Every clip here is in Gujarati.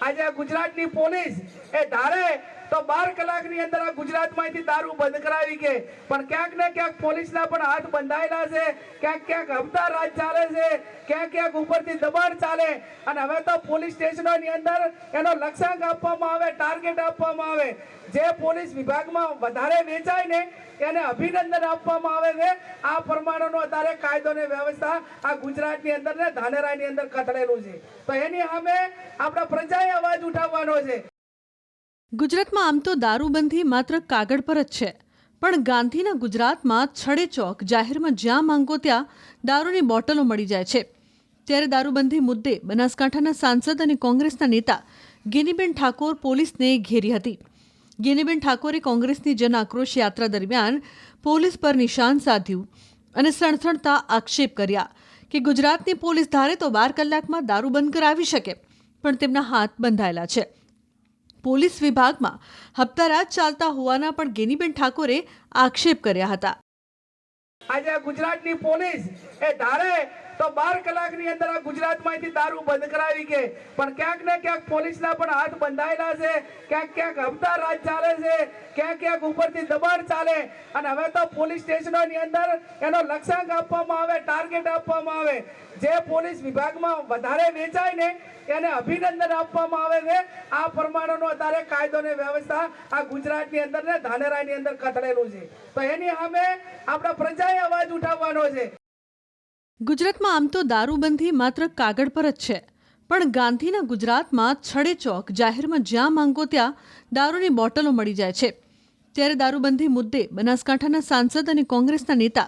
આજે ગુજરાતની પોલીસ એ ધારે તો 12 કલાકની અંદર આ ગુજરાતમાંથી દારૂ બંધ કરાવી કે પણ ક્યાંક ને ક્યાંક પોલીસના પણ હાથ બંધાયેલા છે, ક્યાંક હપ્તા રાજ ચાલે છે, ક્યાંક ઉપરથી દબાણ ચાલે અને હવે તો પોલીસ સ્ટેશનોની અંદર એનો લક્ષ્યાંક આપવામાં આવે, ટાર્ગેટ આપવામાં આવે. જે પોલીસ વિભાગમાં વધારે વેચાય ને એને અભિનંદન આપવામાં આવે છે. આ પ્રમાણેનો અત્યારે કાયદો ને વ્યવસ્થા આ ગુજરાતની અંદર ને ધાનેરાની અંદર કથળેલું છે. તો એની સામે આપણા પ્રજાએ અવાજ ઉઠાવવાનો છે. ગુજરાતમાં આમ તો દારૂબંધી માત્ર કાગળ પર જ છે, પણ ગાંધીના ગુજરાતમાં છડે ચોક જાહેરમાં જ્યાં માંગો ત્યાં દારૂની બોટલો મળી જાય છે. ત્યારે દારૂબંધી મુદ્દે બનાસકાંઠાના સાંસદ અને કોંગ્રેસના નેતા ગેનીબેન ઠાકોર પોલીસને ઘેરી હતી. ગેનીબેન ઠાકોરે કોંગ્રેસની જન આક્રોશ યાત્રા દરમિયાન પોલીસ પર નિશાન સાધ્યું અને સણસણતા આક્ષેપ કર્યા કે ગુજરાતની પોલીસ ધારે તો 12 કલાકમાં દારૂ બંધ કરાવી શકે, પણ તેમના હાથ બંધાયેલા છે. પોલીસ વિભાગમાં હપ્તારાજ ચાલતા હોવાના પણ ગેનીબેન ઠાકોરે આક્ષેપ કર્યા હતા. આજે ગુજરાતની પોલીસ એ ધારે તો 12 કલાકની અંદર આ ગુજરાતમાંથી દારૂ બંધ કરાવી કે પણ ક્યાંક ને ક્યાંક પોલીસના પણ હાથ બંધાયેલા છે, ક્યાંક હપ્તા રાજ ચાલે છે, ક્યાંક ઉપરથી દબાણ ચાલે અને હવે તો પોલીસ સ્ટેશનોની અંદર એનો લક્ષ્યાંક આપવામાં આવે, ટાર્ગેટ આપવામાં આવે. જે પોલીસ વિભાગમાં વધારે વેચાય ને એને અભિનંદન આપવામાં આવે છે. આ પ્રમાણેનો અત્યારે કાયદો ને વ્યવસ્થા આ ગુજરાતની અંદર ને ધાનેરાની અંદર કથળેલું છે. તો એની સામે આપણા પ્રજાએ અવાજ ઉઠાવવાનો છે. ગુજરાતમાં આમ તો દારૂબંધી માત્ર કાગળ પર જ છે, પણ ગાંધીના ગુજરાતમાં છડે ચોક જાહેરમાં જ્યાં માંગો ત્યાં દારૂની બોટલો મળી જાય છે. ત્યારે દારૂબંધી મુદ્દે બનાસકાંઠાના સાંસદ અને કોંગ્રેસના નેતા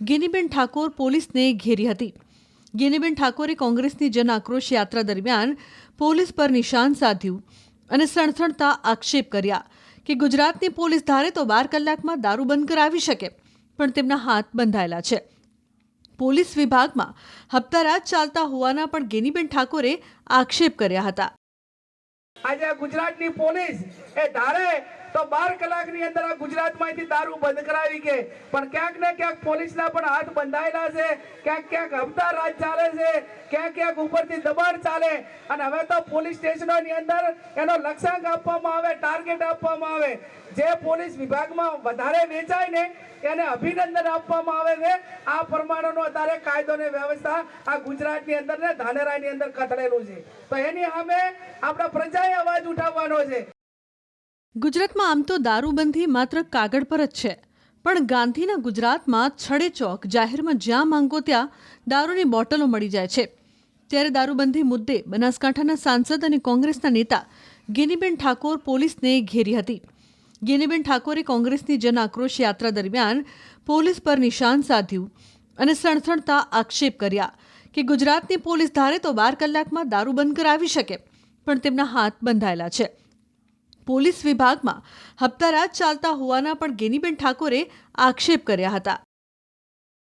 ગેનીબેન ઠાકોર પોલીસને ઘેરી હતી. ગેનીબેન ઠાકોરે કોંગ્રેસની જન આક્રોશ યાત્રા દરમિયાન પોલીસ પર નિશાન સાધ્યું અને સણસણતા આક્ષેપ કર્યા કે ગુજરાતની પોલીસ ધારે તો 12 કલાકમાં દારૂ બંધ કરાવી શકે, પણ તેમના હાથ બંધાયેલા છે. પોલીસ વિભાગમાં હપ્તારાજ ચાલતા હોવાના પણ ગેનીબેન ઠાકોરે આક્ષેપ કર્યા હતા. આજે ગુજરાતની પોલીસ એ ધારે તો 12 કલાકની અંદર આ ગુજરાતમાંથી દારૂ બંધ કરાવી કે પણ ક્યાંક ને ક્યાંક પોલીસના પણ હાથ બંધાયેલા છે, ક્યાંક હપ્તા રાજ ચાલે છે, ક્યાંક ઉપરથી દબાણ ચાલે અને હવે તો પોલીસ સ્ટેશનોની અંદર એનો લક્ષ્યાંક આપવામાં આવે, ટાર્ગેટ આપવામાં આવે. જે પોલીસ વિભાગમાં વધારે વેચાય ને એને અભિનંદન આપવામાં આવે છે. આ પ્રમાણેનો અત્યારે કાયદો ને વ્યવસ્થા આ ગુજરાતની અંદર ને ધાનેરાની અંદર કથળેલું છે. તો એની સામે આપણા પ્રજાએ અવાજ ઉઠાવવાનો છે. ગુજરાતમાં આમ તો દારૂબંધી માત્ર કાગળ પર જ છે, પણ ગાંધીના ગુજરાતમાં છડે ચોક જાહેરમાં જ્યાં માંગો ત્યાં દારૂની બોટલો મળી જાય છે. ત્યારે દારૂબંધી મુદ્દે બનાસકાંઠાના સાંસદ અને કોંગ્રેસના નેતા ગેનીબેન ઠાકોર પોલીસને ઘેરી હતી. ગેનીબેન ઠાકોરે કોંગ્રેસની જન આક્રોશ યાત્રા દરમિયાન પોલીસ પર નિશાન સાધ્યું અને સણસણતા આક્ષેપ કર્યા કે ગુજરાતની પોલીસ ધારે તો 12 કલાકમાં દારૂ બંધ કરાવી શકે, પણ તેમના હાથ બંધાયેલા છે. પોલીસ વિભાગમાં હપ્તારાજ ચાલતા હોવાના પણ ગેનીબેન ઠાકોરે આક્ષેપ કર્યા હતા.